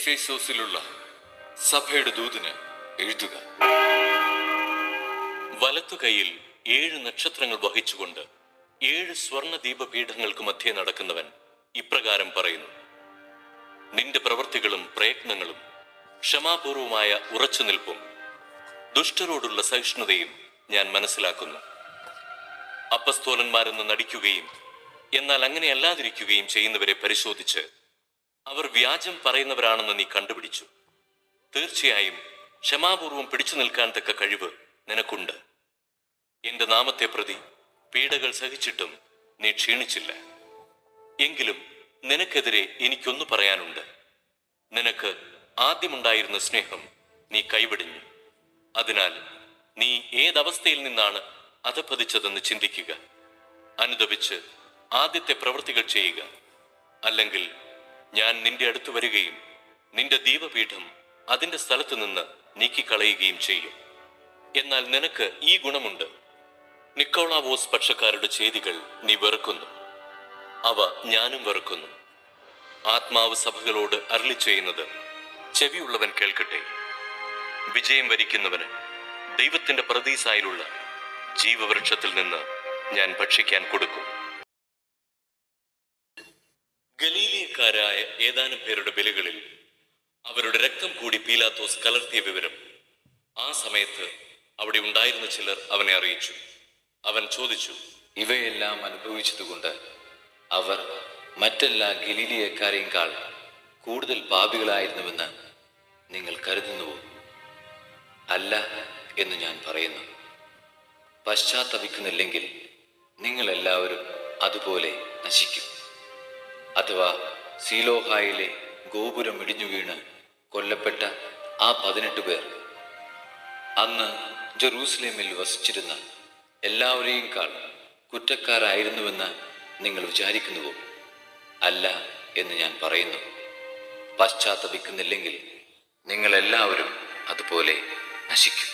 എഫേസോസിലുള്ള സഭയുടെ ദൂതന് എഴുതുക. വലത്തു കൈയിൽ 7 നക്ഷത്രങ്ങൾ വഹിച്ചുകൊണ്ട് 7 സ്വർണ്ണ ദീപപീഠങ്ങൾക്ക് മധ്യേ നടക്കുന്നവൻ ഇപ്രകാരം പറയുന്നു: നിന്റെ പ്രവൃത്തികളും പ്രയത്നങ്ങളും, ക്ഷമാപൂർവമായ ഉറച്ചുനിൽപ്പും ദുഷ്ടരോടുള്ള സഹിഷ്ണുതയും ഞാൻ മനസ്സിലാക്കുന്നു. അപ്പസ്തോലന്മാരെന്ന് നടിക്കുകയും എന്നാൽ അങ്ങനെയല്ലാതിരിക്കുകയും ചെയ്യുന്നവരെ പരിശോധിച്ച് അവർ വ്യാജം പറയുന്നവരാണെന്ന് നീ കണ്ടുപിടിച്ചു. തീർച്ചയായും ക്ഷമാപൂർവം പിടിച്ചു നിൽക്കാൻ തക്ക കഴിവ് നിനക്കുണ്ട്. എന്റെ നാമത്തെ പ്രതി പീഡകൾ സഹിച്ചിട്ടും നീ ക്ഷീണിച്ചില്ല. എങ്കിലും നിനക്കെതിരെ എനിക്കൊന്നു പറയാനുണ്ട്. നിനക്ക് ആദ്യമുണ്ടായിരുന്ന സ്നേഹം നീ കൈവെടിഞ്ഞു. അതിനാൽ നീ ഏതവസ്ഥയിൽ നിന്നാണ് അധപ്പതിച്ചതെന്ന് ചിന്തിക്കുക. അനുദപിച്ച് ആദ്യത്തെ പ്രവൃത്തികൾ ചെയ്യുക. അല്ലെങ്കിൽ ഞാൻ നിന്റെ അടുത്ത് വരികയും നിന്റെ ദീപപീഠം അതിന്റെ സ്ഥലത്ത് നിന്ന് നീക്കിക്കളയുകയും ചെയ്യും. എന്നാൽ നിനക്ക് ഈ ഗുണമുണ്ട്: നിക്കോളാവോസ് പക്ഷക്കാരുടെ ചെയ്തികൾ നീ വെറുക്കുന്നു. അവ ഞാനും വെറുക്കുന്നു. ആത്മാവ് സഭകളോട് അരുളി ചെയ്യുന്നത് ചെവിയുള്ളവൻ കേൾക്കട്ടെ. വിജയം വരിക്കുന്നവന് ദൈവത്തിന്റെ പറുദീസായിലുള്ള ജീവവൃക്ഷത്തിൽ നിന്ന് ഞാൻ ഭക്ഷിക്കാൻ കൊടുക്കും. ഗലീലിയക്കാരായ ഏതാനും പേരുടെ ബലികളിൽ അവരുടെ രക്തം കൂടി പീലാത്തോസ് കലർത്തിയ വിവരം ആ സമയത്ത് അവിടെ ഉണ്ടായിരുന്ന ചിലർ അവനെ അറിയിച്ചു. അവൻ ചോദിച്ചു: ഇവയെല്ലാം അനുഭവിച്ചതുകൊണ്ട് അവർ മറ്റെല്ലാ ഗലീലിയക്കാരെക്കാൾ കൂടുതൽ പാപികളായിരുന്നുവെന്ന് നിങ്ങൾ കരുതുന്നുവോ? അല്ല എന്ന് ഞാൻ പറയുന്നു. പശ്ചാത്തപിക്കുന്നില്ലെങ്കിൽ നിങ്ങളെല്ലാവരും അതുപോലെ നശിക്കും. അഥവാ സീലോഹായിലെ ഗോപുരം ഇടിഞ്ഞു വീണ് കൊല്ലപ്പെട്ട ആ 18 പേർ അന്ന് ജെറൂസലേമിൽ വസിച്ചിരുന്ന എല്ലാവരെയുംക്കാൾ കുറ്റക്കാരായിരുന്നുവെന്ന് നിങ്ങൾ വിചാരിക്കുന്നുവോ? അല്ല എന്ന് ഞാൻ പറയുന്നു. പശ്ചാത്തപിക്കുന്നില്ലെങ്കിൽ നിങ്ങളെല്ലാവരും അതുപോലെ നശിക്കും.